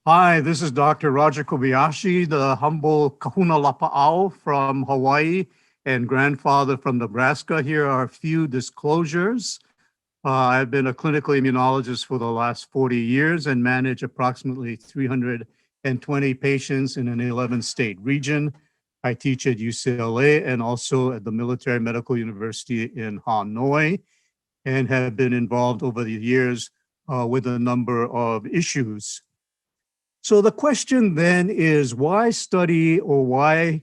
Hi, this is Dr. Roger Kobayashi, the humble kahuna lapa'au from Hawaii and grandfather from Nebraska. Here are a few disclosures. I've been a clinical immunologist for the last 40 years and manage approximately 320 patients in an 11-state region. I teach at UCLA and also at the Military Medical University in Hanoi, and have been involved over the years with a number of issues. So the question then is, why study or why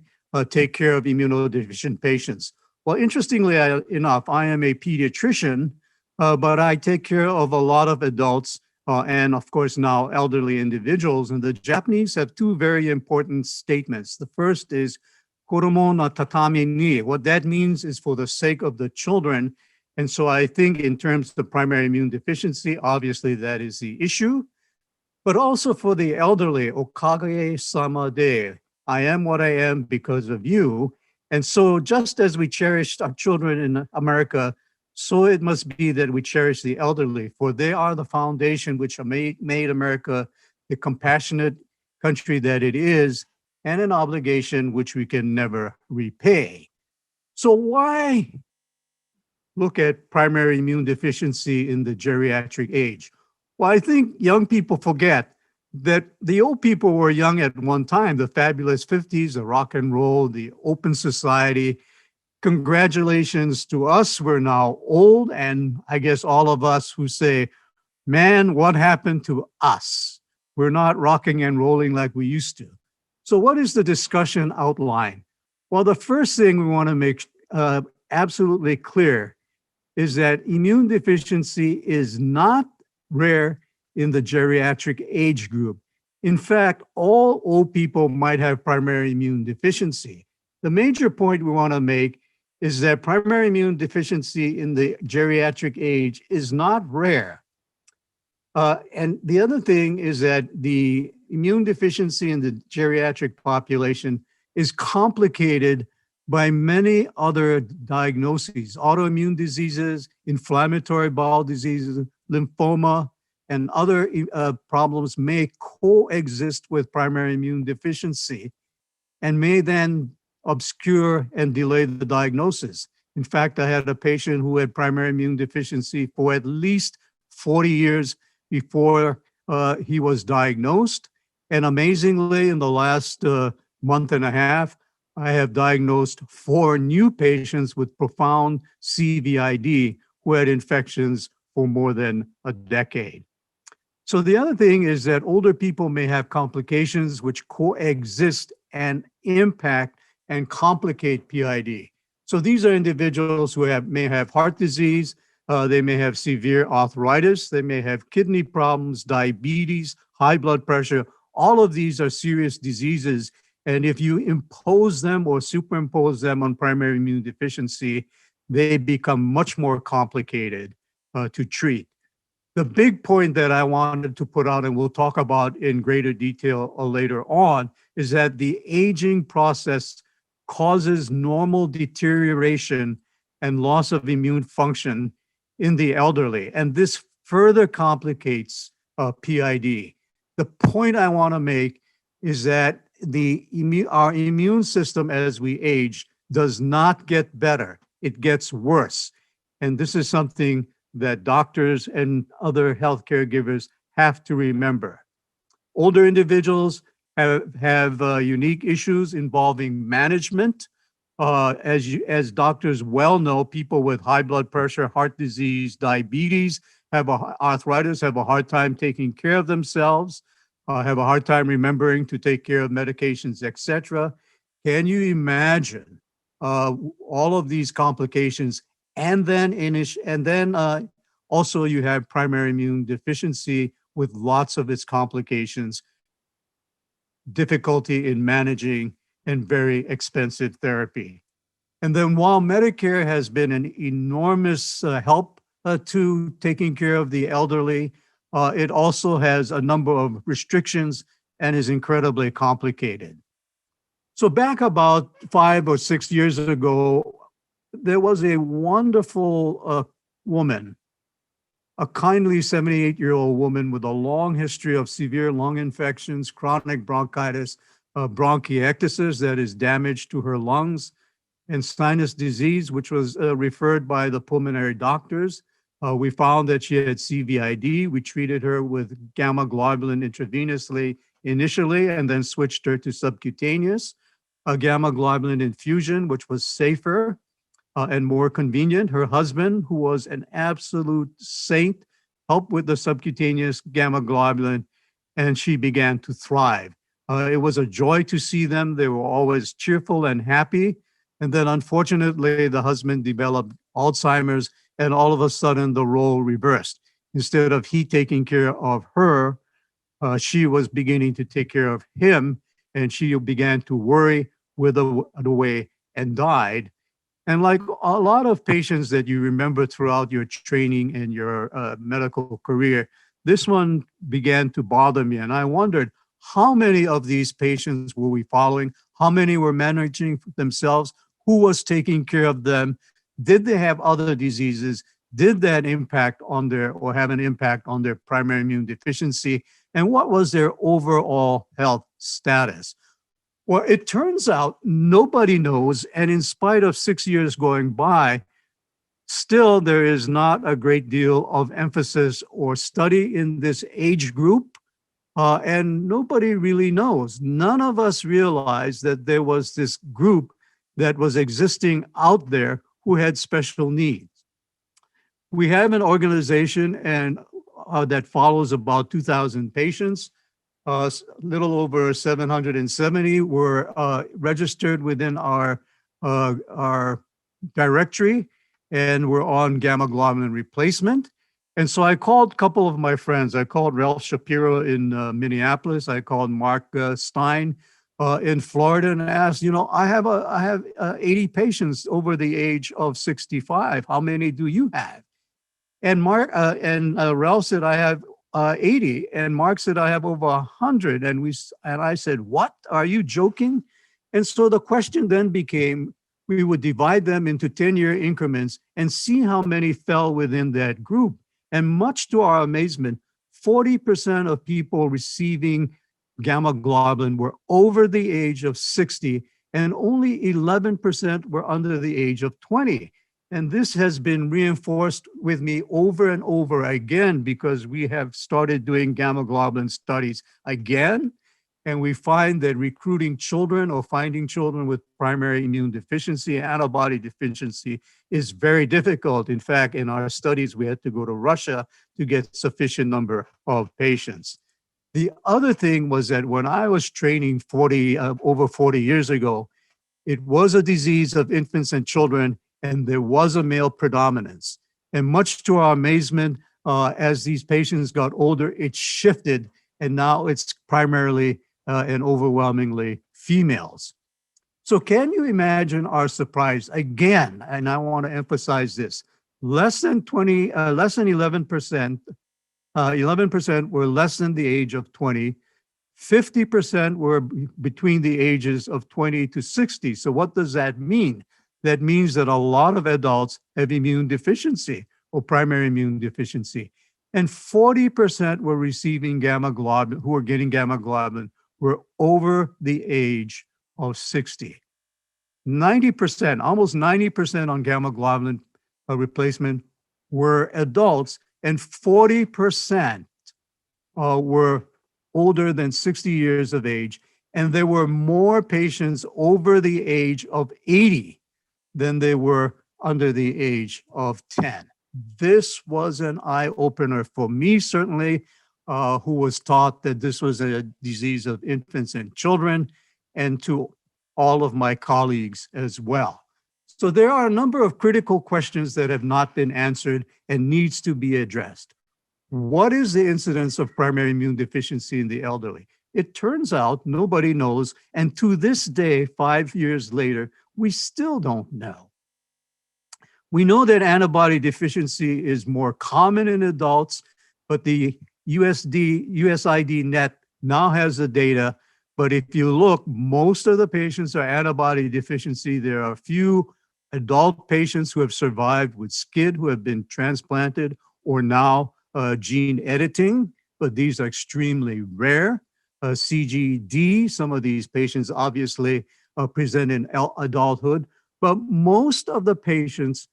take care of immunodeficient patients? Well, interestingly enough, I am a pediatrician, but I take care of a lot of adults and, of course, now elderly individuals. And the Japanese have two very important statements. The first is koromo no tatami ni. What that means is for the sake of the children. And so I think in terms of primary immune deficiency, obviously that is the issue. But also for the elderly, okage-sama de, I am what I am because of you. And so just as we cherished our children in America, so it must be that we cherish the elderly, for they are the foundation which made America the compassionate country that it is, and an obligation which we can never repay. So why look at primary immune deficiency in the geriatric age? Well, I think young people forget that the old people were young at one time, the fabulous 50s, the rock and roll, the open society. Congratulations to us. We're now old, and I guess all of us who say, man, what happened to us? We're not rocking and rolling like we used to. So what is the discussion outline? Well, the first thing we want to make absolutely clear is that immune deficiency is not rare in the geriatric age group. In fact, all old people might have primary immune deficiency. The major point we want to make is that primary immune deficiency in the geriatric age is not rare. And the other thing is that the immune deficiency in the geriatric population is complicated by many other diagnoses: autoimmune diseases, inflammatory bowel diseases, lymphoma, and other problems may coexist with primary immune deficiency and may then obscure and delay the diagnosis. In fact, I had a patient who had primary immune deficiency for at least 40 years before he was diagnosed. And amazingly, in the last month and a half, I have diagnosed 4 new patients with profound CVID who had infections for more than a decade. So the other thing is that older people may have complications which coexist and impact and complicate PID. So these are individuals who may have heart disease, they may have severe arthritis, they may have kidney problems, diabetes, high blood pressure. All of these are serious diseases. And if you impose them or superimpose them on primary immune deficiency, they become much more complicated to treat. The big point that I wanted to put out, and we'll talk about in greater detail later on, is that the aging process causes normal deterioration and loss of immune function in the elderly. And this further complicates PID. The point I want to make is that our immune system as we age does not get better. It gets worse. And this is something that doctors and other health caregivers have to remember. Older individuals have unique issues involving management. As doctors well know, people with high blood pressure, heart disease, diabetes, arthritis, have a hard time taking care of themselves, have a hard time remembering to take care of medications, etc. Can you imagine all of these complications? And then also you have primary immune deficiency with lots of its complications, difficulty in managing, and very expensive therapy. And then while Medicare has been an enormous help to taking care of the elderly, it also has a number of restrictions and is incredibly complicated. So back about 5 or 6 years ago, there was a wonderful woman a kindly 78-year-old woman with a long history of severe lung infections, chronic bronchitis, bronchiectasis, that is damage to her lungs, and sinus disease, which was referred by the pulmonary doctors. We found that she had CVID. We treated her with gamma globulin intravenously initially, and then switched her to subcutaneous gamma globulin infusion, which was safer and more convenient. Her husband, who was an absolute saint, helped with the subcutaneous gamma globulin, and she began to thrive. It was a joy to see them. They were always cheerful and happy. And then unfortunately, the husband developed Alzheimer's, and all of a sudden the role reversed. Instead of he taking care of her, she was beginning to take care of him, and she began to worry, wither away, and died. And like a lot of patients that you remember throughout your training and your medical career, this one began to bother me. And I wondered, how many of these patients were we following? How many were managing themselves? Who was taking care of them? Did they have other diseases? Did that impact on their, or have an impact on their primary immune deficiency? And what was their overall health status? Well, it turns out nobody knows. And in spite of 6 years going by, still there is not a great deal of emphasis or study in this age group. And nobody really knows. None of us realized that there was this group that was existing out there who had special needs. We have an organization and that follows about 2,000 patients. Little over 770 were registered within our directory, and we're on gamma globulin replacement. And so I called a couple of my friends. I called Ralph Shapiro in Minneapolis. I called Mark Stein in Florida, and asked, I have 80 patients over the age of 65. How many do you have? And Ralph said, I have 80, and Mark said, I have over 100. And I said, what? Are you joking? And so the question then became, we would divide them into 10-year increments and see how many fell within that group. And much to our amazement, 40% of people receiving gamma globulin were over the age of 60, and only 11% were under the age of 20. And this has been reinforced with me over and over again, because we have started doing gamma globulin studies again. And we find that recruiting children or finding children with primary immune deficiency, antibody deficiency, is very difficult. In fact, in our studies, we had to go to Russia to get sufficient number of patients. The other thing was that when I was training over 40 years ago, it was a disease of infants and children, and there was a male predominance. And much to our amazement, as these patients got older, it shifted, and now it's primarily and overwhelmingly females. So can you imagine our surprise again? And I want to emphasize this: less than 11%, 11% were less than the age of 20. 50% were between the ages of 20 to 60. So what does that mean? That means that a lot of adults have immune deficiency or primary immune deficiency. And 40% were receiving gamma globulin, who were getting gamma globulin, were over the age of 60. 90%, almost 90% on gamma globulin replacement were adults, and 40% were older than 60 years of age. And there were more patients over the age of 80 than they were under the age of 10. This was an eye-opener for me, certainly, who was taught that this was a disease of infants and children, and to all of my colleagues as well. So there are a number of critical questions that have not been answered and needs to be addressed. What is the incidence of primary immune deficiency in the elderly? It turns out nobody knows, and to this day, 5 years later, we still don't know. We know that antibody deficiency is more common in adults, but the USID net now has the data. But if you look, most of the patients are antibody deficiency. There are a few adult patients who have survived with SCID who have been transplanted, or now gene editing, but these are extremely rare. CGD, some of these patients obviously present in adulthood, but most of the patients,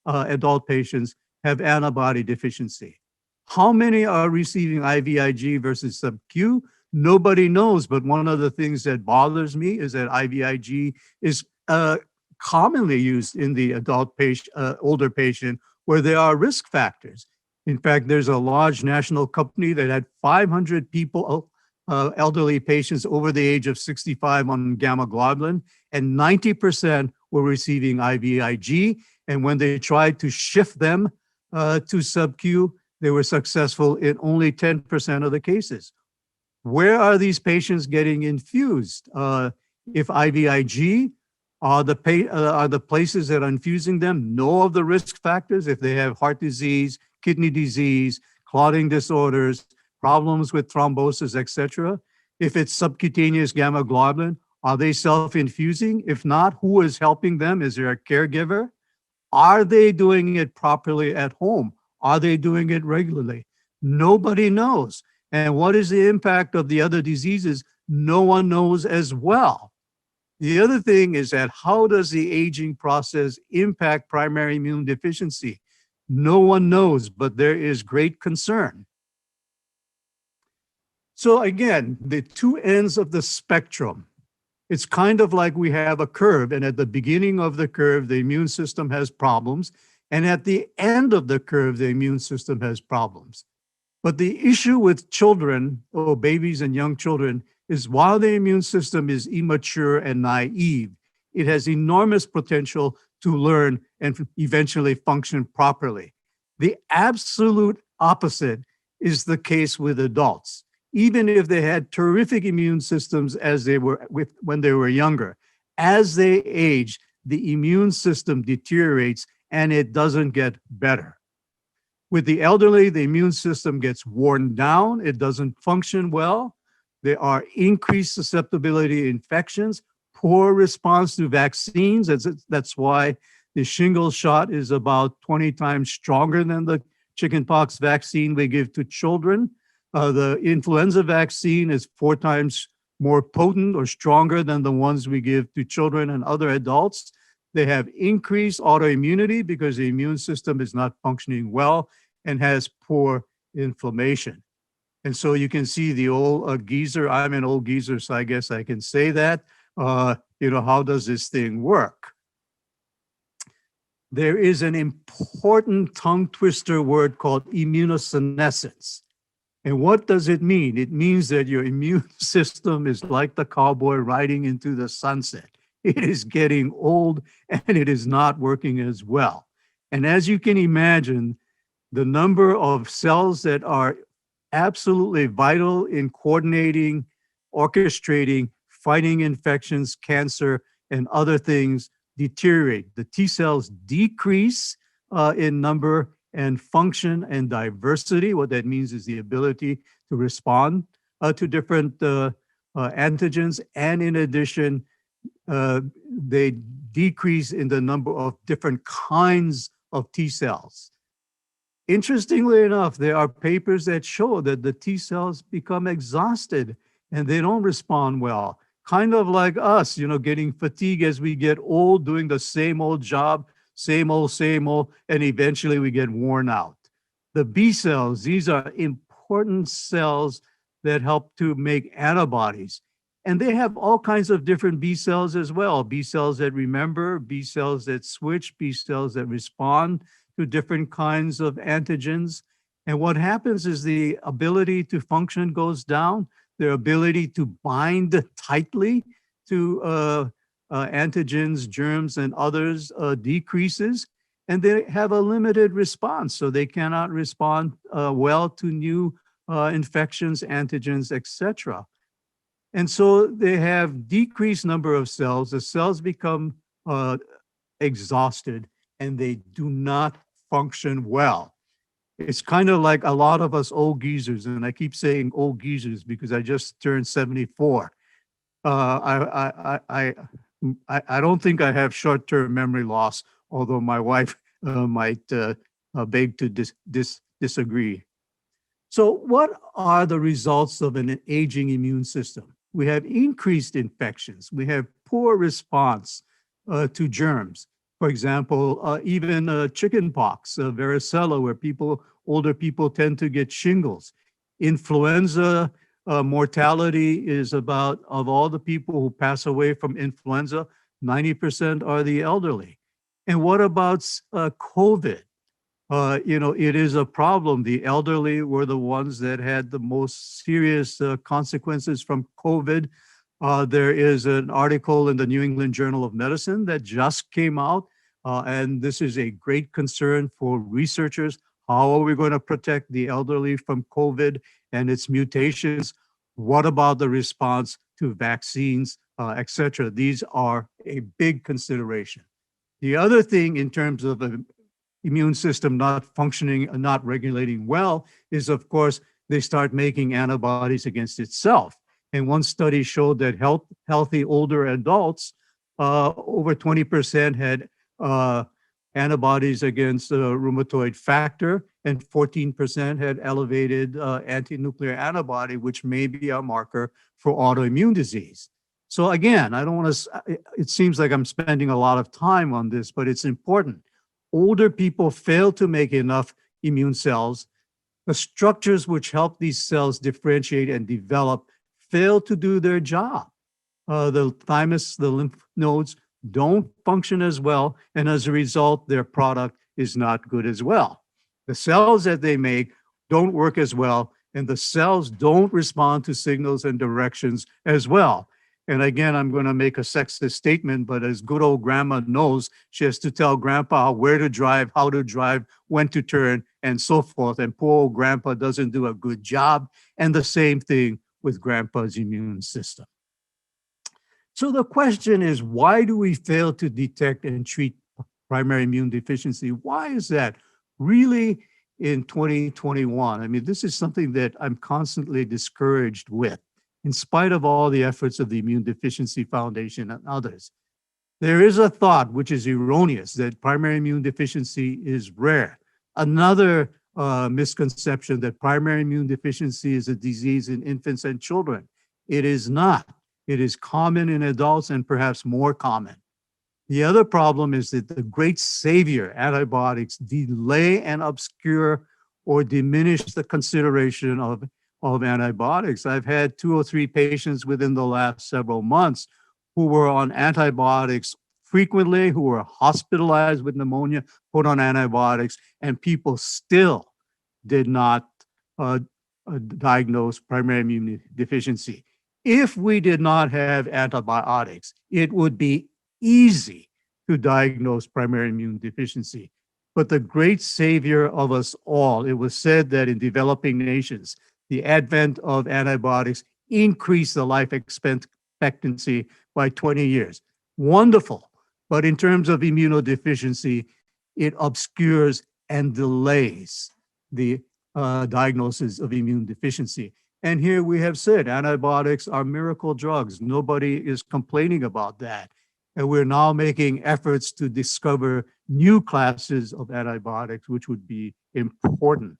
adult patients, have antibody deficiency. How many are receiving IVIG versus sub-Q? Nobody knows, but one of the things that bothers me is that IVIG is commonly used in the adult patient, older patient, where there are risk factors. In fact, there's a large national company that had 500 people, elderly patients over the age of 65 on gamma globulin, and 90% were receiving IVIG. And when they tried to shift them to sub-Q, they were successful in only 10% of the cases. Where are these patients getting infused? If IVIG are the places that are infusing them, know of the risk factors, if they have heart disease, kidney disease, clotting disorders, problems with thrombosis, etc. If it's subcutaneous gamma globulin, are they self-infusing? If not, who is helping them? Is there a caregiver? Are they doing it properly at home? Are they doing it regularly? Nobody knows. And what is the impact of the other diseases? No one knows as well. The other thing is that how does the aging process impact primary immune deficiency? No one knows, but there is great concern. So again, the two ends of the spectrum. It's kind of like we have a curve, and at the beginning of the curve, the immune system has problems, and at the end of the curve, the immune system has problems. But the issue with children, or babies and young children, is while the immune system is immature and naive, it has enormous potential to learn and eventually function properly. The absolute opposite is the case with adults. Even if they had terrific immune systems when they were younger, as they age, the immune system deteriorates and it doesn't get better. With the elderly, the immune system gets worn down. It doesn't function well. There are increased susceptibility to infections, poor response to vaccines. That's why the shingles shot is about 20 times stronger than the chickenpox vaccine we give to children. The influenza vaccine is 4 times more potent or stronger than the ones we give to children and other adults. They have increased autoimmunity because the immune system is not functioning well and has poor inflammation. And so you can see the old geezer. I'm an old geezer, so I guess I can say that. How does this thing work? There is an important tongue twister word called immunosenescence. And what does it mean? It means that your immune system is like the cowboy riding into the sunset. It is getting old and it is not working as well. And as you can imagine, the number of cells that are absolutely vital in coordinating, orchestrating, fighting infections, cancer, and other things deteriorate. The T cells decrease in number and function and diversity. What that means is the ability to respond to different antigens. And in addition, they decrease in the number of different kinds of T cells. Interestingly enough, there are papers that show that the T cells become exhausted and they don't respond well. Kind of like us, getting fatigued as we get old, doing the same old job, same old, and eventually we get worn out. The B cells, these are important cells that help to make antibodies. And they have all kinds of different B cells as well. B cells that remember, B cells that switch, B cells that respond to different kinds of antigens. And what happens is the ability to function goes down, their ability to bind tightly to antigens, germs, and others decreases, and they have a limited response. So they cannot respond well to new infections, antigens, etc. And so they have decreased number of cells. The cells become exhausted and they do not function well. It's kind of like a lot of us old geezers, and I keep saying old geezers because I just turned 74. I don't think I have short-term memory loss, although my wife might beg to disagree. So what are the results of an aging immune system? We have increased infections. We have poor response to germs. For example, even chickenpox, varicella, where older people tend to get shingles. Influenza mortality is about, of all the people who pass away from influenza, 90% are the elderly. And what about COVID? It is a problem. The elderly were the ones that had the most serious consequences from COVID. There is an article in the New England Journal of Medicine that just came out, and this is a great concern for researchers. How are we going to protect the elderly from COVID and its mutations? What about the response to vaccines, et cetera? These are a big consideration. The other thing in terms of the immune system not functioning and not regulating well is, of course, they start making antibodies against itself. And one study showed that healthy older adults, over 20% had antibodies against rheumatoid factor, and 14% had elevated anti-nuclear antibody, which may be a marker for autoimmune disease. So again, I don't want to, it seems like I'm spending a lot of time on this, but it's important. Older people fail to make enough immune cells. The structures which help these cells differentiate and develop fail to do their job. The thymus, the lymph nodes don't function as well, and as a result, their product is not good as well. The cells that they make don't work as well, and the cells don't respond to signals and directions as well. And again, I'm going to make a sexist statement, but as good old grandma knows, she has to tell grandpa where to drive, how to drive, when to turn, and so forth. And poor old grandpa doesn't do a good job. And the same thing with grandpa's immune system. So the question is, why do we fail to detect and treat primary immune deficiency? Why is that really in 2021? I mean, this is something that I'm constantly discouraged with, in spite of all the efforts of the Immune Deficiency Foundation and others. There is a thought, which is erroneous, that primary immune deficiency is rare. Another misconception that primary immune deficiency is a disease in infants and children. It is not. It is common in adults and perhaps more common. The other problem is that the great savior, antibiotics, delay and obscure or diminish the consideration of antibiotics. I've had 2 or 3 patients within the last several months who were on antibiotics frequently, who were hospitalized with pneumonia, put on antibiotics, and people still did not diagnose primary immune deficiency. If we did not have antibiotics, it would be easy to diagnose primary immune deficiency. But the great savior of us all, it was said that in developing nations, the advent of antibiotics increased the life expectancy by 20 years. Wonderful. But in terms of immunodeficiency, it obscures and delays the diagnosis of immune deficiency. And here we have said antibiotics are miracle drugs. Nobody is complaining about that. And we're now making efforts to discover new classes of antibiotics, which would be important.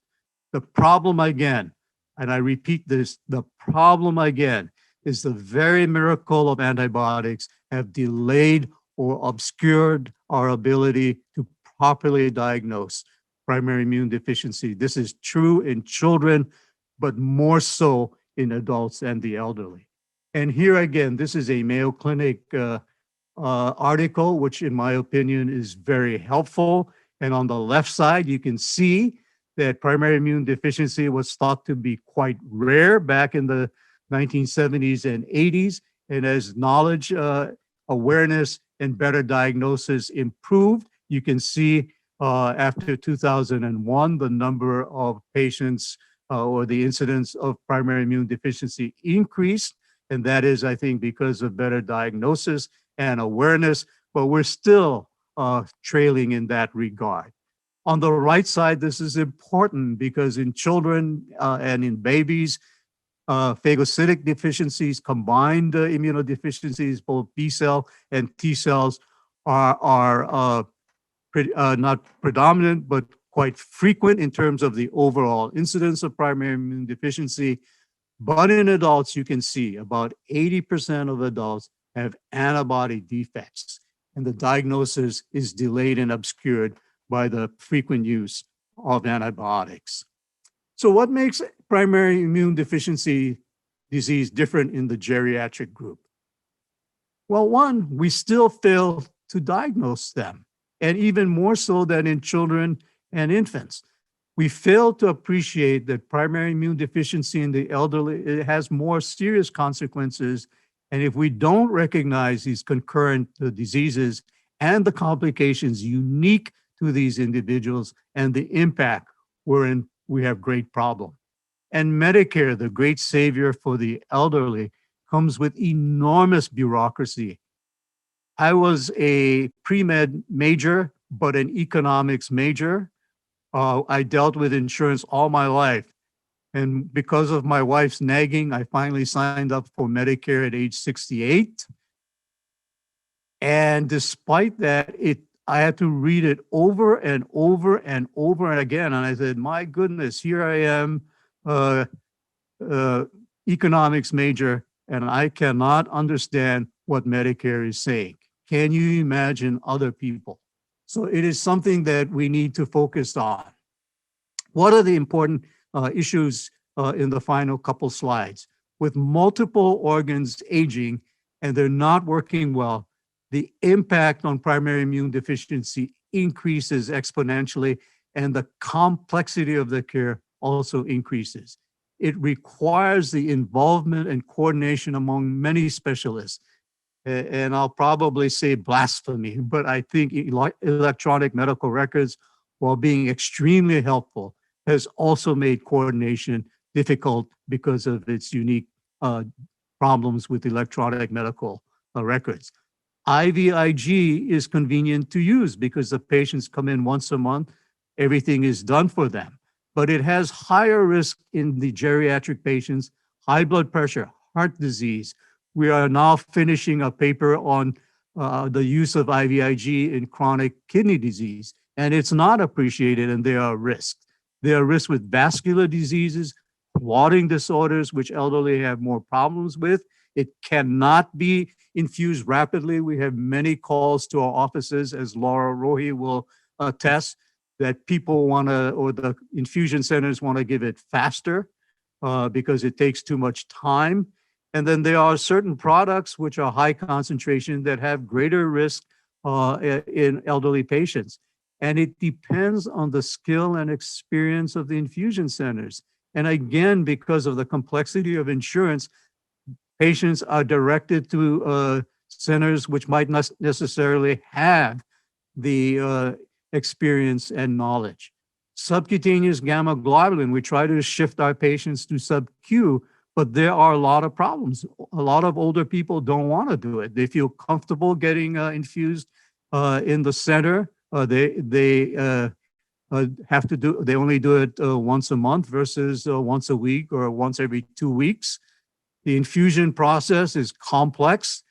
The problem again, and I repeat this, the problem again is the very miracle of antibiotics have delayed or obscured our ability to properly diagnose primary immune deficiency. This is true in children, but more so in adults and the elderly. And here again, this is a Mayo Clinic article, which in my opinion is very helpful. And on the left side, you can see that primary immune deficiency was thought to be quite rare back in the 1970s and 80s. And as knowledge, awareness, and better diagnosis improved, you can see after 2001, the number of patients or the incidence of primary immune deficiency increased. And that is, I think, because of better diagnosis and awareness, but we're still trailing in that regard. On the right side, this is important because in children and in babies, phagocytic deficiencies, combined immunodeficiencies, both B cell and T cells are not predominant, but quite frequent in terms of the overall incidence of primary immune deficiency. But in adults, you can see about 80% of adults have antibody defects, and the diagnosis is delayed and obscured by the frequent use of antibiotics. So what makes primary immune deficiency disease different in the geriatric group? Well, one, we still fail to diagnose them, and even more so than in children and infants. We fail to appreciate that primary immune deficiency in the elderly, it has more serious consequences. And if we don't recognize these concurrent diseases and the complications unique to these individuals and the impact, we have great problem. And Medicare, the great savior for the elderly, comes with enormous bureaucracy. I was a pre-med major, but an economics major. I dealt with insurance all my life. And because of my wife's nagging, I finally signed up for Medicare at age 68. And despite that, I had to read it over and over and over and again. And I said, my goodness, here I am, economics major, and I cannot understand what Medicare is saying. Can you imagine other people? So it is something that we need to focus on. What are the important issues in the final couple slides? With multiple organs aging and they're not working well, the impact on primary immune deficiency increases exponentially, and the complexity of the care also increases. It requires the involvement and coordination among many specialists. And I'll probably say blasphemy, but I think electronic medical records, while being extremely helpful, has also made coordination difficult because of its unique problems with electronic medical records. IVIG is convenient to use because the patients come in once a month, everything is done for them. But it has higher risk in the geriatric patients, high blood pressure, heart disease. We are now finishing a paper on the use of IVIG in chronic kidney disease, and it's not appreciated, and there are risks. There are risks with vascular diseases, clotting disorders, which elderly have more problems with. It cannot be infused rapidly. We have many calls to our offices, as Laura Rohi will attest, that people want to, or the infusion centers want to give it faster because it takes too much time. And then there are certain products which are high concentration that have greater risk in elderly patients. And it depends on the skill and experience of the infusion centers. And again, because of the complexity of insurance, patients are directed to centers which might not necessarily have the experience and knowledge. Subcutaneous gamma globulin, we try to shift our patients to sub-Q, but there are a lot of problems. A lot of older people don't want to do it. They feel comfortable getting infused in the center. They have to do, they only do it once a month versus once a week or once every 2 weeks. The infusion process is complex.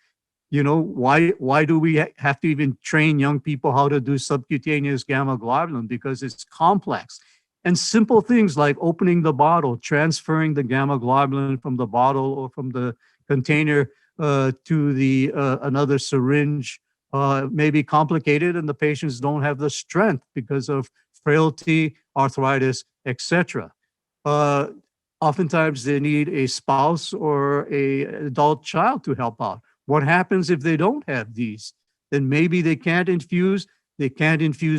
You know, why do we have to even train young people how to do subcutaneous gamma globulin? Because it's complex. And simple things like opening the bottle, transferring the gamma globulin from the bottle or from the container to the another syringe may be complicated, and the patients don't have the strength because of frailty, arthritis, etc. Oftentimes they need a spouse or an adult child to help out. What happens if they don't have these? Then maybe they can't infuse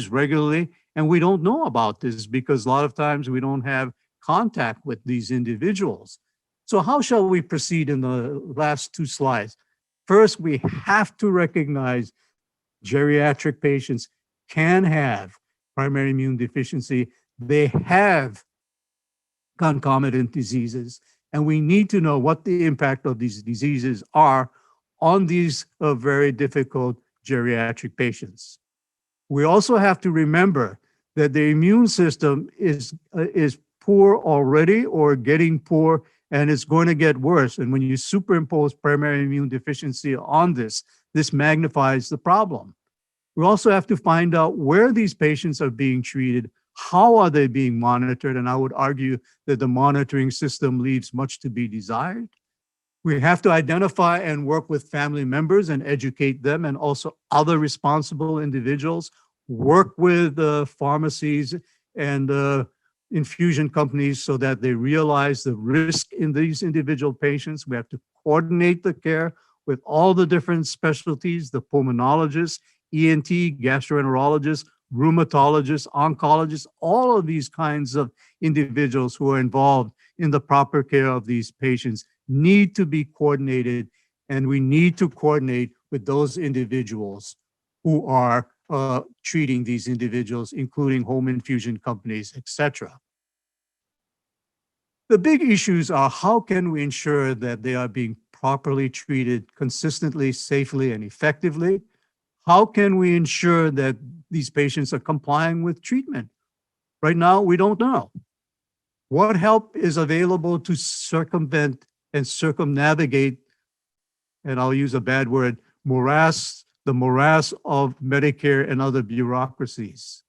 regularly, and we don't know about this because a lot of times we don't have contact with these individuals. So how shall we proceed in the last 2 slides? First, we have to recognize geriatric patients can have primary immune deficiency. They have concomitant diseases, and we need to know what the impact of these diseases are on these very difficult geriatric patients. We also have to remember that the immune system is poor already or getting poor, and it's going to get worse. And when you superimpose primary immune deficiency on this magnifies the problem. We also have to find out where these patients are being treated, How are they being monitored? And I would argue that the monitoring system leaves much to be desired. We have to identify and work with family members and educate them, and also other responsible individuals. Work with pharmacies and infusion companies so that they realize the risk in these individual patients. We have to coordinate the care with all the different specialties, the pulmonologists, ENT, gastroenterologists, rheumatologists, oncologists, all of these kinds of individuals who are involved in the proper care of these patients need to be coordinated, and we need to coordinate with those individuals who are treating these individuals, including home infusion companies, etc. The big issues are, how can we ensure that they are being properly treated consistently, safely, and effectively? How can we ensure that these patients are complying with treatment? Right now, we don't know. What help is available to circumvent and circumnavigate, and I'll use a bad word, the morass of Medicare and other bureaucracies?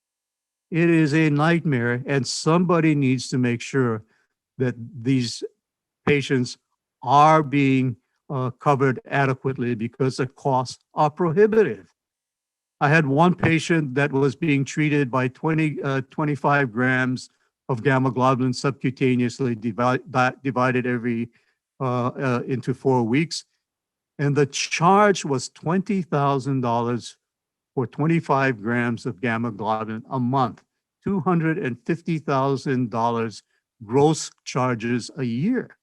It is a nightmare, and somebody needs to make sure that these patients are being covered adequately, because the costs are prohibitive. I had one patient that was being treated by 25 grams of gamma globulin subcutaneously, divided into 4 weeks. And the charge was $20,000 for 25 grams of gamma globulin a month, $250,000 gross charges a year.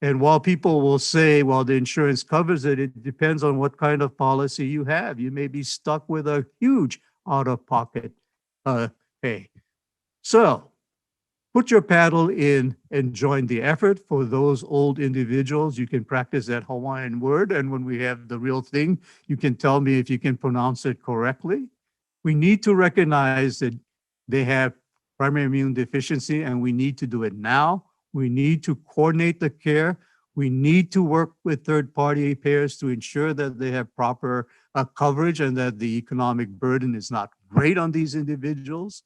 And while people will say, well, the insurance covers it, it depends on what kind of policy you have. You may be stuck with a huge out-of-pocket pay. So put your paddle in and join the effort. For those old individuals, you can practice that Hawaiian word. And when we have the real thing, you can tell me if you can pronounce it correctly. We need to recognize that they have primary immune deficiency, and we need to do it now. We need to coordinate the care. We need to work with third-party payers to ensure that they have proper coverage and that the economic burden is not great on these individuals.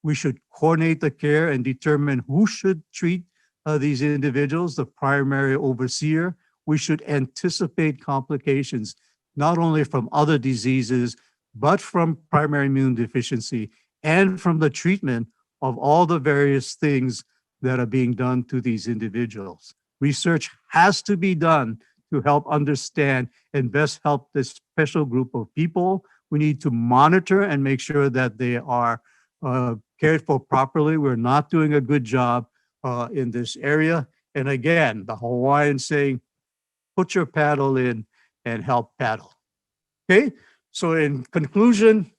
We should coordinate the care and determine who should treat these individuals, the primary overseer. We should anticipate complications, not only from other diseases, but from primary immune deficiency and from the treatment of all the various things that are being done to these individuals. Research has to be done to help understand and best help this special group of people. We need to monitor and make sure that they are cared for properly. We're not doing a good job in this area. And again, the Hawaiian saying, put your paddle in and help paddle. Okay, so in conclusion,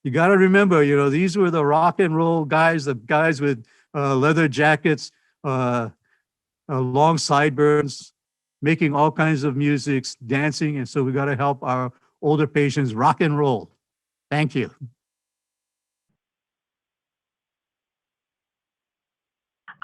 you got to remember, these were the rock and roll guys, the guys with leather jackets, long sideburns, making all kinds of music, dancing. And so we got to help our older patients rock and roll. Thank you.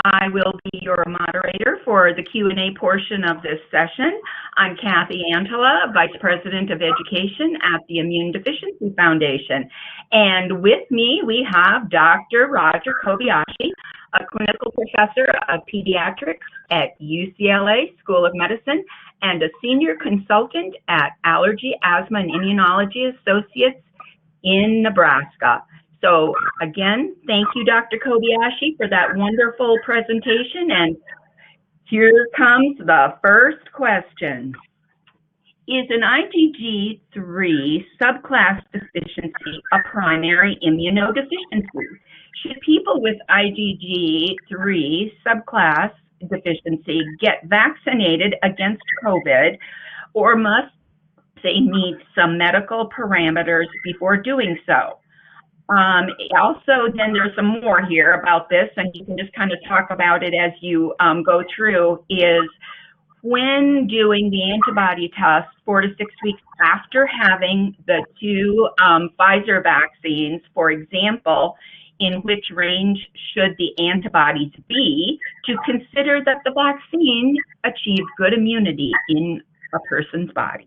I will be your moderator for the Q&A portion of this session. I'm Kathy Antala, Vice President of Education at the Immune Deficiency Foundation. And with me, we have Dr. Roger Kobayashi, a clinical professor of pediatrics at UCLA School of Medicine and a senior consultant at Allergy, Asthma, and Immunology Associates in Nebraska. So again, thank you, Dr. Kobayashi, for that wonderful presentation. And here comes the first question. Is an IgG3 subclass deficiency a primary immunodeficiency? Should people with IgG3 subclass deficiency get vaccinated against COVID, or must they meet some medical parameters before doing so? Also, then there's some more here about this, and you can just kind of talk about it as you go through, is when doing the antibody test 4 to 6 weeks after having the 2 Pfizer vaccines, for example, in which range should the antibodies be to consider that the vaccine achieved good immunity in a person's body?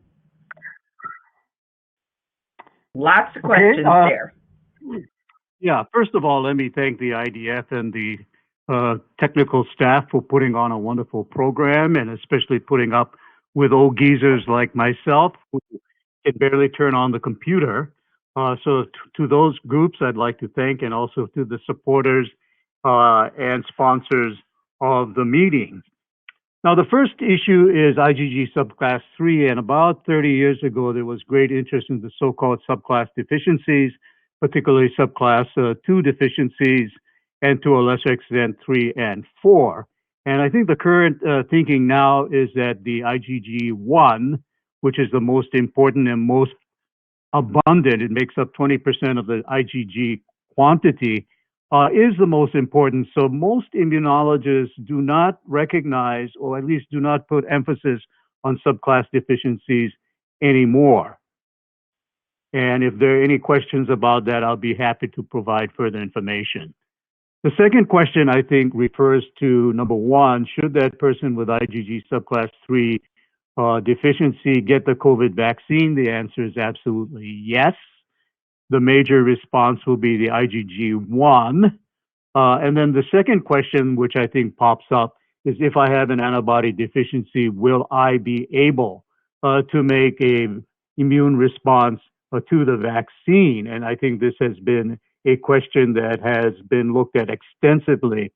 Lots of questions there. Yeah, first of all, let me thank the IDF and the technical staff for putting on a wonderful program and especially putting up with old geezers like myself who can barely turn on the computer. To those groups, I'd like to thank, and also to the supporters and sponsors of the meeting. Now, the first issue is IgG subclass 3, and about 30 years ago, there was great interest in the so-called subclass deficiencies, particularly subclass 2 deficiencies, and to a lesser extent, 3 and 4. And I think the current thinking now is that the IgG1, which is the most important and most abundant, it makes up 20% of the IgG quantity, is the most important. So most immunologists do not recognize, or at least do not put emphasis on subclass deficiencies anymore. And if there are any questions about that, I'll be happy to provide further information. The second question, I think, refers to number one, should that person with IgG subclass 3 deficiency get the COVID vaccine? The answer is absolutely yes. The major response will be the IgG1. And then the second question, which I think pops up, is if I have an antibody deficiency, will I be able to make an immune response to the vaccine? And I think this has been a question that has been looked at extensively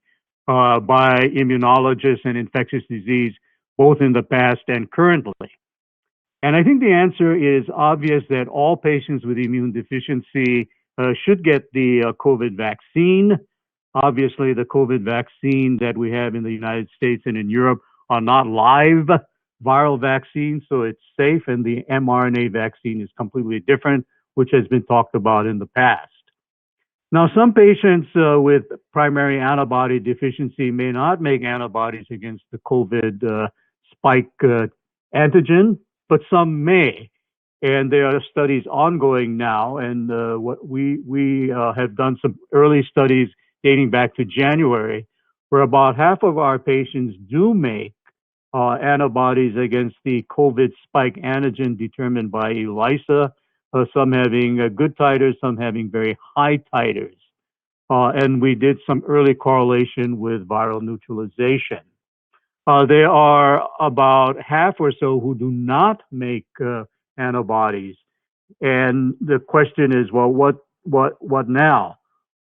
by immunologists and infectious disease, both in the past and currently. And I think the answer is obvious that all patients with immune deficiency should get the COVID vaccine. Obviously, the COVID vaccine that we have in the United States and in Europe are not live viral vaccines, so it's safe, and the mRNA vaccine is completely different, which has been talked about in the past. Now, some patients with primary antibody deficiency may not make antibodies against the COVID spike antigen, but some may. And there are studies ongoing now, and what we have done some early studies dating back to January, where about half of our patients do make antibodies against the COVID spike antigen determined by ELISA, some having good titers, some having very high titers. And we did some early correlation with viral neutralization. There are about half or so who do not make antibodies. And the question is, well, what now?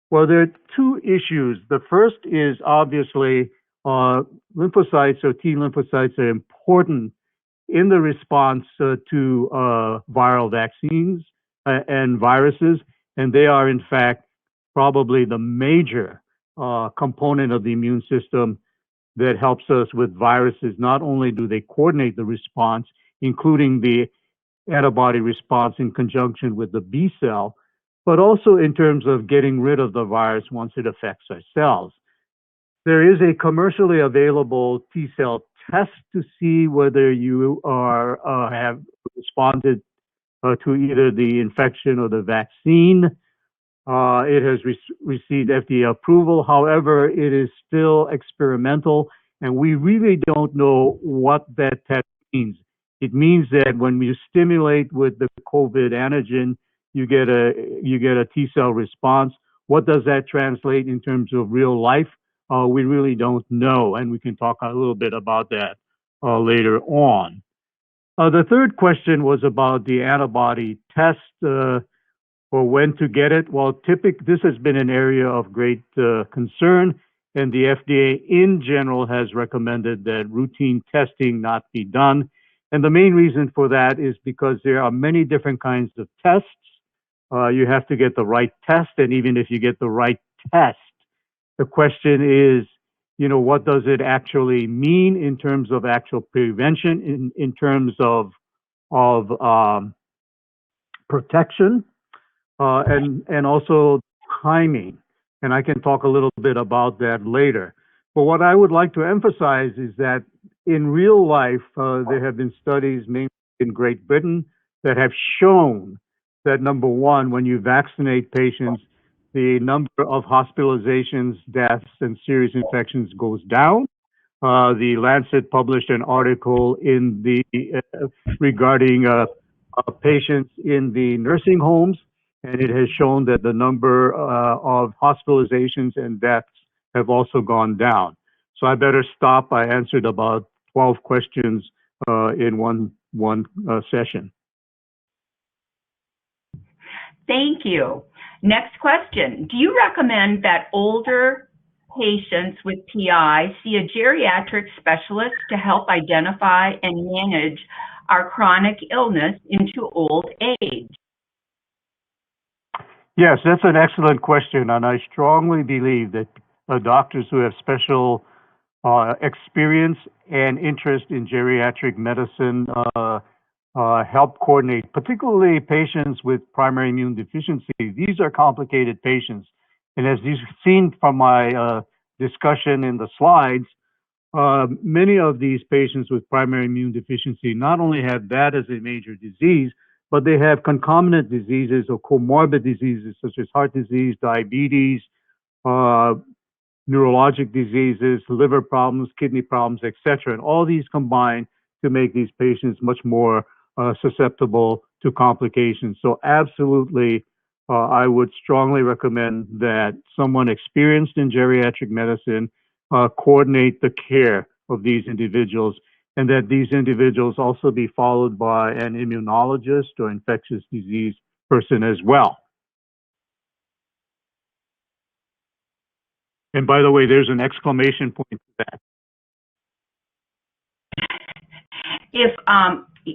Well, there are two issues. The first is obviously lymphocytes or T lymphocytes are important in the response to viral vaccines and viruses, and they are in fact probably the major component of the immune system that helps us with viruses. Not only do they coordinate the response, including the antibody response in conjunction with the B cell, but also in terms of getting rid of the virus once it affects our cells. There is a commercially available T cell test to see whether you have responded to either the infection or the vaccine. It has received FDA approval. However, it is still experimental, and we really don't know what that test means. It means that when you stimulate with the COVID antigen, you get a T cell response. What does that translate in terms of real life? We really don't know, and we can talk a little bit about that later on. The third question was about the antibody test or when to get it. Well, this has been an area of great concern, and the FDA in general has recommended that routine testing not be done. And the main reason for that is because there are many different kinds of tests. You have to get the right test, and even if you get the right test, the question is, what does it actually mean in terms of actual prevention, in terms of protection, and also timing. And I can talk a little bit about that later. But what I would like to emphasize is that in real life, there have been studies, mainly in Great Britain, that have shown that, number one, when you vaccinate patients, the number of hospitalizations, deaths, and serious infections goes down. The Lancet published an article regarding patients in the nursing homes, and it has shown that the number of hospitalizations and deaths have also gone down. So I better stop. I answered about 12 questions in one session. Thank you. Next question. Do you recommend that older patients with PI see a geriatric specialist to help identify and manage our chronic illness into old age? Yes, that's an excellent question, and I strongly believe that doctors who have special experience and interest in geriatric medicine help coordinate, particularly patients with primary immune deficiency. These are complicated patients. And as you've seen from my discussion in the slides, many of these patients with primary immune deficiency not only have that as a major disease, but they have concomitant diseases or comorbid diseases such as heart disease, diabetes, neurologic diseases, liver problems, kidney problems, etc. And all these combine to make these patients much more susceptible to complications. So absolutely, I would strongly recommend that someone experienced in geriatric medicine coordinate the care of these individuals, and that these individuals also be followed by an immunologist or infectious disease person as well. And by the way, there's an exclamation point to that.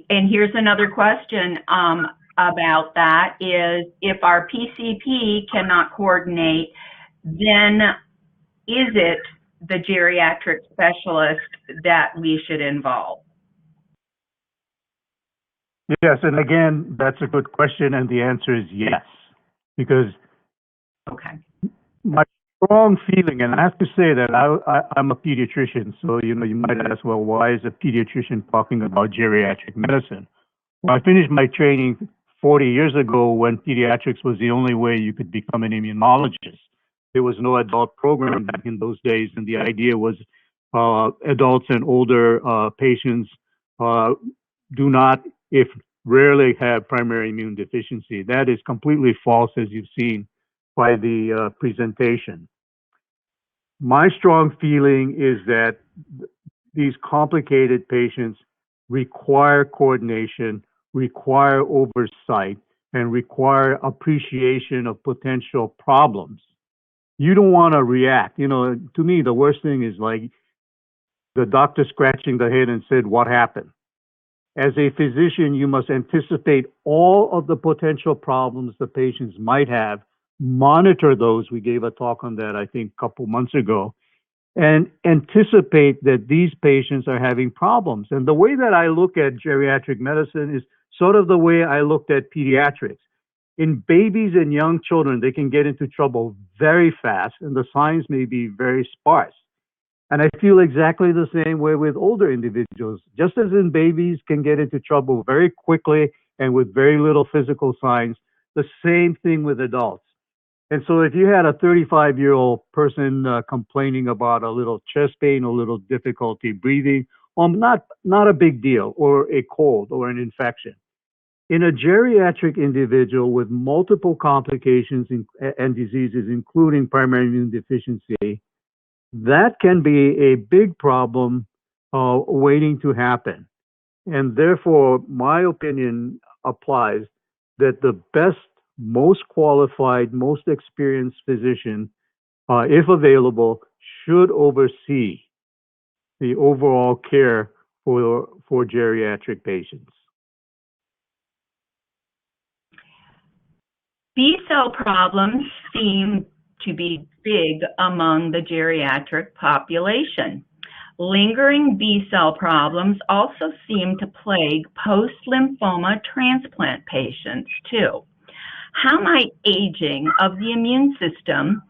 And here's another question about that is, if our PCP cannot coordinate, then is it the geriatric specialist that we should involve? Yes, and again, that's a good question, and the answer is yes, because my strong feeling, and I have to say that I'm a pediatrician, so you might ask, well, why is a pediatrician talking about geriatric medicine? Well, I finished my training 40 years ago when pediatrics was the only way you could become an immunologist. There was no adult program back in those days, and the idea was adults and older patients do not, if rarely, have primary immune deficiency. That is completely false, as you've seen by the presentation. My strong feeling is that these complicated patients require coordination, require oversight, and require appreciation of potential problems. You don't want to react. To me, the worst thing is like the doctor scratching the head and said, "What happened?" As a physician, you must anticipate all of the potential problems the patients might have, monitor those. We gave a talk on that, I think, a couple months ago, and anticipate that these patients are having problems. And the way that I look at geriatric medicine is sort of the way I looked at pediatrics. In babies and young children, they can get into trouble very fast, and the signs may be very sparse. And I feel exactly the same way with older individuals. Just as in babies can get into trouble very quickly and with very little physical signs, the same thing with adults. And so if you had a 35-year-old person complaining about a little chest pain, a little difficulty breathing, not a big deal, or a cold or an infection. In a geriatric individual with multiple complications and diseases, including primary immune deficiency, that can be a big problem waiting to happen. And therefore, my opinion applies that the best, most qualified, most experienced physician, if available, should oversee the overall care for geriatric patients. B-cell problems seem to be big among the geriatric population. Lingering B-cell problems also seem to plague post-lymphoma transplant patients too. How might aging of the immune system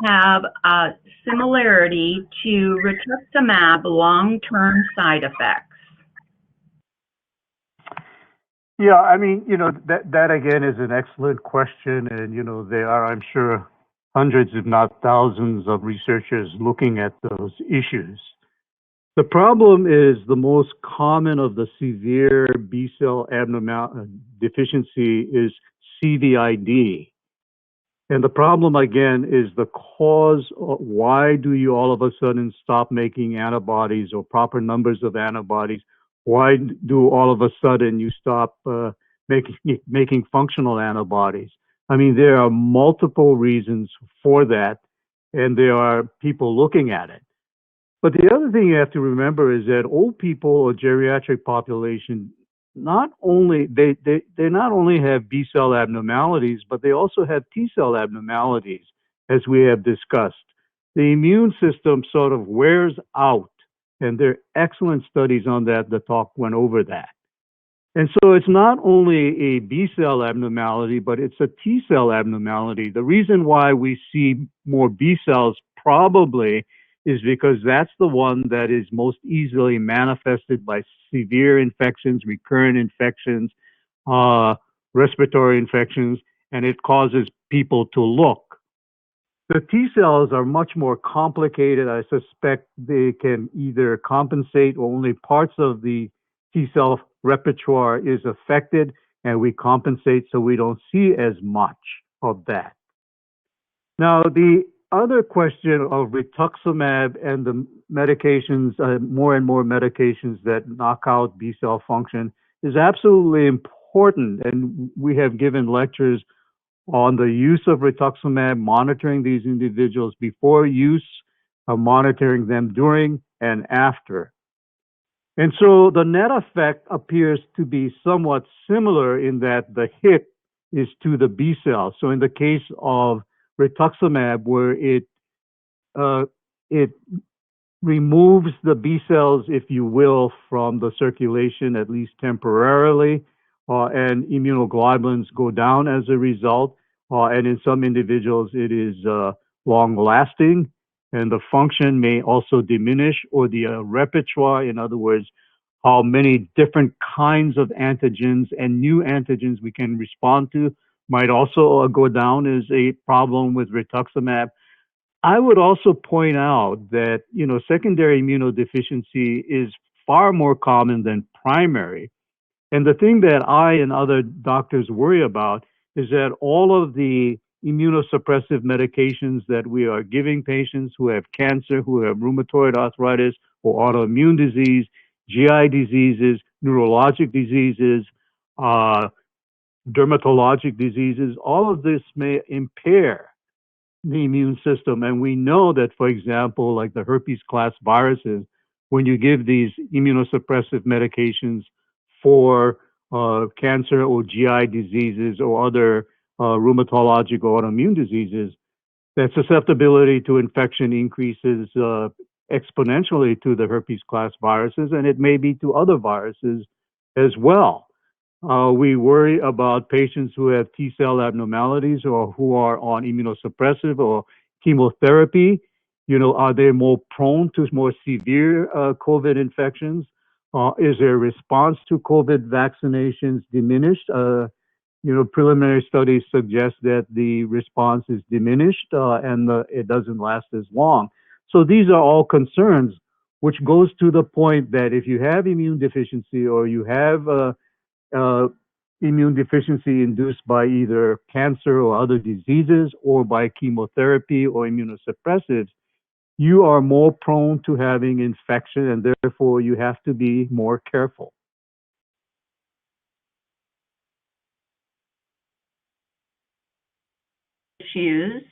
have a similarity to rituximab long-term side effects? Yeah, I mean, that again is an excellent question. And, there are, I'm sure, hundreds, if not thousands of researchers looking at those issues. The problem is the most common of the severe B-cell deficiency is CVID. And the problem again is the cause. Why do you all of a sudden stop making antibodies or proper numbers of antibodies? Why do all of a sudden you stop making functional antibodies? I mean, there are multiple reasons for that, and there are people looking at it. But the other thing you have to remember is that old people or geriatric population not only they not only have B cell abnormalities, but they also have T cell abnormalities, as we have discussed. The immune system sort of wears out, and there are excellent studies on that. The talk went over that. And so it's not only a B cell abnormality, but it's a T cell abnormality. The reason why we see more B cells probably is because that's the one that is most easily manifested by severe infections, recurrent infections, respiratory infections, and it causes people to look. The T cells are much more complicated. I suspect they can either compensate or only parts of the T cell repertoire is affected, and we compensate so we don't see as much of that. Now, the other question of rituximab and the medications, more and more medications that knock out B cell function is absolutely important. And we have given lectures on the use of rituximab, monitoring these individuals before use, monitoring them during and after. And so the net effect appears to be somewhat similar in that the hit is to the B cell. So in the case of rituximab, where it removes the B cells, if you will, from the circulation, at least temporarily, and immunoglobulins go down as a result. And in some individuals, it is long lasting, and the function may also diminish, or the repertoire, in other words, how many different kinds of antigens and new antigens we can respond to might also go down as a problem with rituximab. I would also point out that, secondary immunodeficiency is far more common than primary. And the thing that I and other doctors worry about is that all of the immunosuppressive medications that we are giving patients who have cancer, who have rheumatoid arthritis or autoimmune disease, GI diseases, neurologic diseases, dermatologic diseases, all of this may impair the immune system. And we know that, for example, like the herpes class viruses, when you give these immunosuppressive medications for cancer or GI diseases or other rheumatologic or autoimmune diseases, that susceptibility to infection increases exponentially to the herpes class viruses, and it may be to other viruses as well. We worry about patients who have T cell abnormalities or who are on immunosuppressive or chemotherapy. Are they more prone to more severe COVID infections? Is their response to COVID vaccinations diminished? Preliminary studies suggest that the response is diminished and it doesn't last as long. So these are all concerns, which goes to the point that if you have immune deficiency or you have immune deficiency induced by either cancer or other diseases or by chemotherapy or immunosuppressives, you are more prone to having infection, and therefore you have to be more careful. Issues.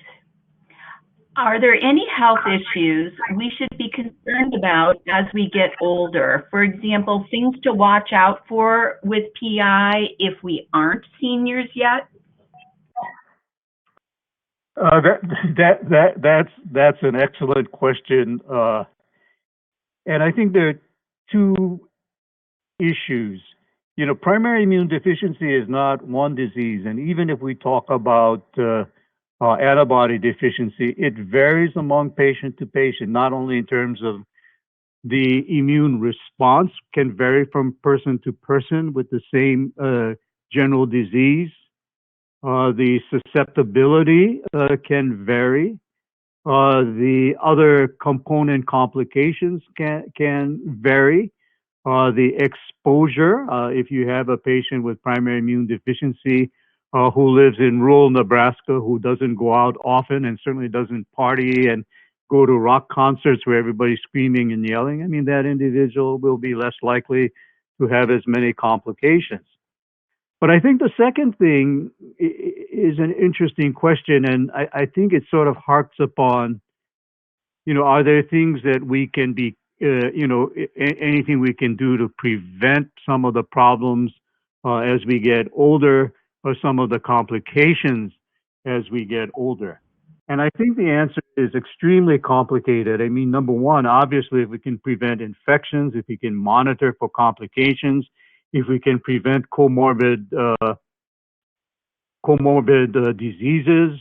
Are there any health issues we should be concerned about as we get older? For example, things to watch out for with PI if we aren't seniors yet? That's an excellent question, and I think there are two issues. Primary immune deficiency is not one disease, and even if we talk about antibody deficiency, it varies among patient to patient, not only in terms of the immune response can vary from person to person with the same general disease. The susceptibility can vary. The other component complications can vary. The exposure, if you have a patient with primary immune deficiency who lives in rural Nebraska, who doesn't go out often and certainly doesn't party and go to rock concerts where everybody's screaming and yelling, I mean, that individual will be less likely to have as many complications. But I think the second thing is an interesting question, and I think it sort of harks upon, are there things that we can be, anything we can do to prevent some of the problems as we get older or some of the complications as we get older? And I think the answer is extremely complicated. I mean, number one, obviously, if we can prevent infections, if we can monitor for complications, if we can prevent comorbid diseases,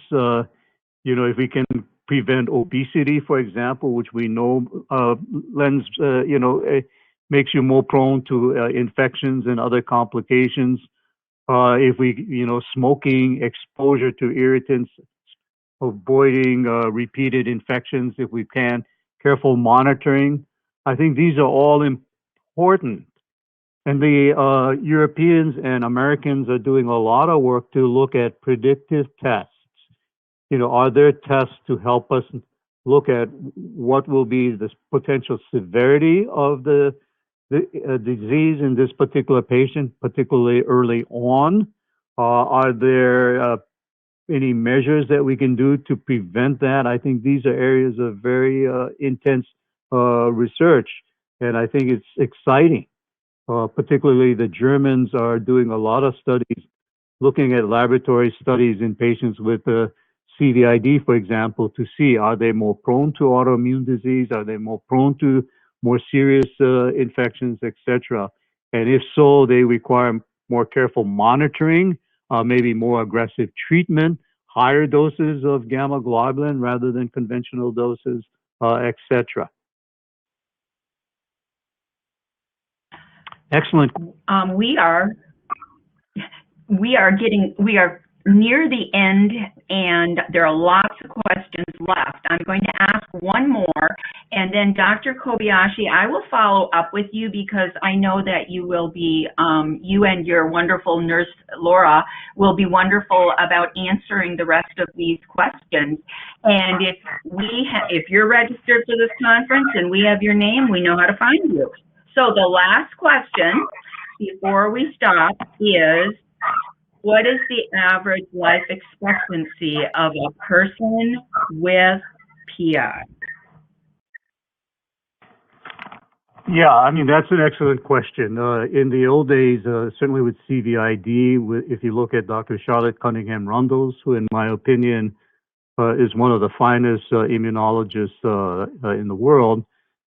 if we can prevent obesity, for example, which we know makes you more prone to infections and other complications. If we, smoking, exposure to irritants, avoiding repeated infections if we can, careful monitoring. I think these are all important. And the Europeans and Americans are doing a lot of work to look at predictive tests. Are there tests to help us look at what will be the potential severity of the disease in this particular patient, particularly early on? Are there any measures that we can do to prevent that? I think these are areas of very intense research, and I think it's exciting. Particularly the Germans are doing a lot of studies, looking at laboratory studies in patients with CVID, for example, to see are they more prone to autoimmune disease, are they more prone to more serious infections, etc. And if so, they require more careful monitoring, maybe more aggressive treatment, higher doses of gamma globulin rather than conventional doses, etc. Excellent. We are near the end, and there are lots of questions left. I'm going to ask one more, and then Dr. Kobayashi, I will follow up with you because I know that you will be, you and your wonderful nurse, Laura, will be wonderful about answering the rest of these questions. And if you're registered for this conference and we have your name, we know how to find you. So the last question before we stop is, what is the average life expectancy of a person with PI? Yeah, I mean, that's an excellent question. In the old days, certainly with CVID, if you look at Dr. Charlotte Cunningham-Rundles, who in my opinion is one of the finest immunologists in the world,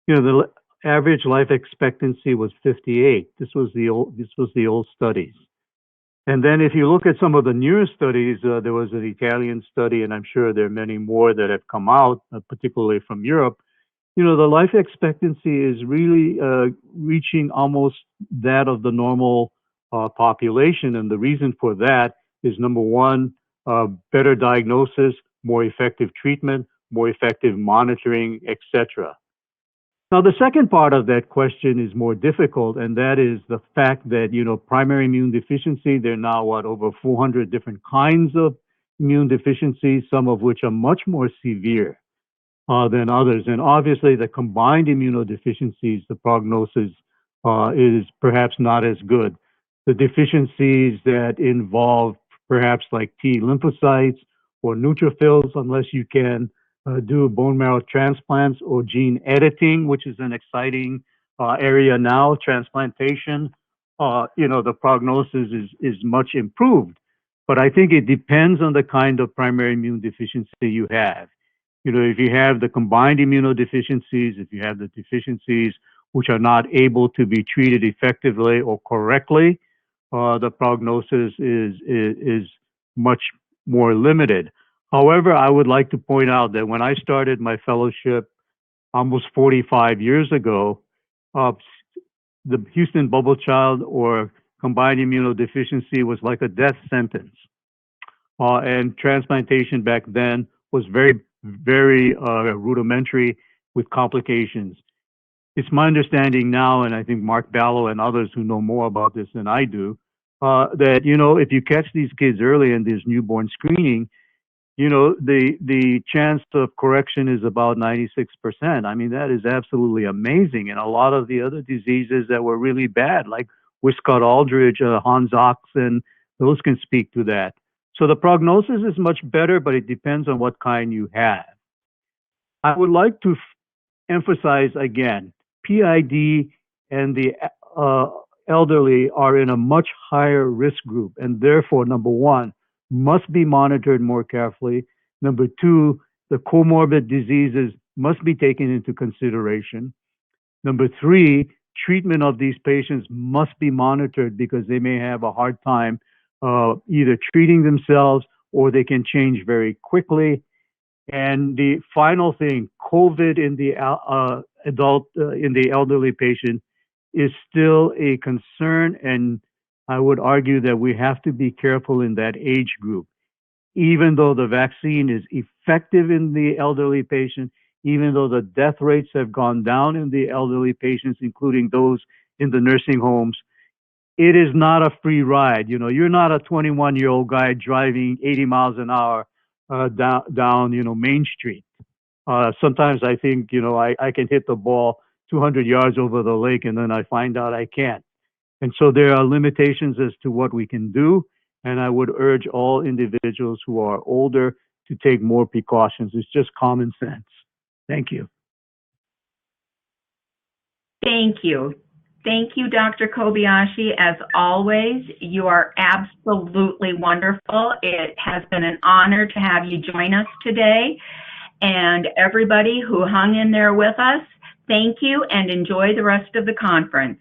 the average life expectancy was 58. This was the old studies. And then if you look at some of the newer studies, there was an Italian study, and I'm sure there are many more that have come out, particularly from Europe. The life expectancy is really reaching almost that of the normal population. And the reason for that is, number one, better diagnosis, more effective treatment, more effective monitoring, etc. Now, the second part of that question is more difficult, and that is the fact that, primary immune deficiency, there are now, over 400 different kinds of immune deficiencies, some of which are much more severe than others. And obviously, the combined immunodeficiencies, the prognosis is perhaps not as good. The deficiencies that involve perhaps like T lymphocytes or neutrophils, unless you can do bone marrow transplants or gene editing, which is an exciting area now, transplantation, the prognosis is much improved. But I think it depends on the kind of primary immune deficiency you have. If you have the combined immunodeficiencies, if you have the deficiencies which are not able to be treated effectively or correctly, the prognosis is much more limited. However, I would like to point out that when I started my fellowship almost 45 years ago, the Houston bubble child or combined immunodeficiency was like a death sentence. And transplantation back then was very, very rudimentary with complications. It's my understanding now, and I think Mark Ballo and others who know more about this than I do, that, if you catch these kids early and there's newborn screening, the chance of correction is about 96%. I mean, that is absolutely amazing. And a lot of the other diseases that were really bad, like Wiskott-Aldrich, Hans-Ox, and those can speak to that. So the prognosis is much better, but it depends on what kind you have. I would like to emphasize again, PID and the elderly are in a much higher risk group, and therefore, number one, must be monitored more carefully. Number two, the comorbid diseases must be taken into consideration. Number three, treatment of these patients must be monitored because they may have a hard time either treating themselves or they can change very quickly. And the final thing, COVID in the in the elderly patient is still a concern, and I would argue that we have to be careful in that age group. Even though the vaccine is effective in the elderly patient, even though the death rates have gone down in the elderly patients, including those in the nursing homes, it is not a free ride. You're not a 21-year-old guy driving 80 miles an hour down Main Street. Sometimes I think, I can hit the ball 200 yards over the lake and then I find out I can't. And so there are limitations as to what we can do. And I would urge all individuals who are older to take more precautions. It's just common sense. Thank you. Thank you. Thank you, Dr. Kobayashi. As always, you are absolutely wonderful. It has been an honor to have you join us today. And everybody who hung in there with us, thank you and enjoy the rest of the conference.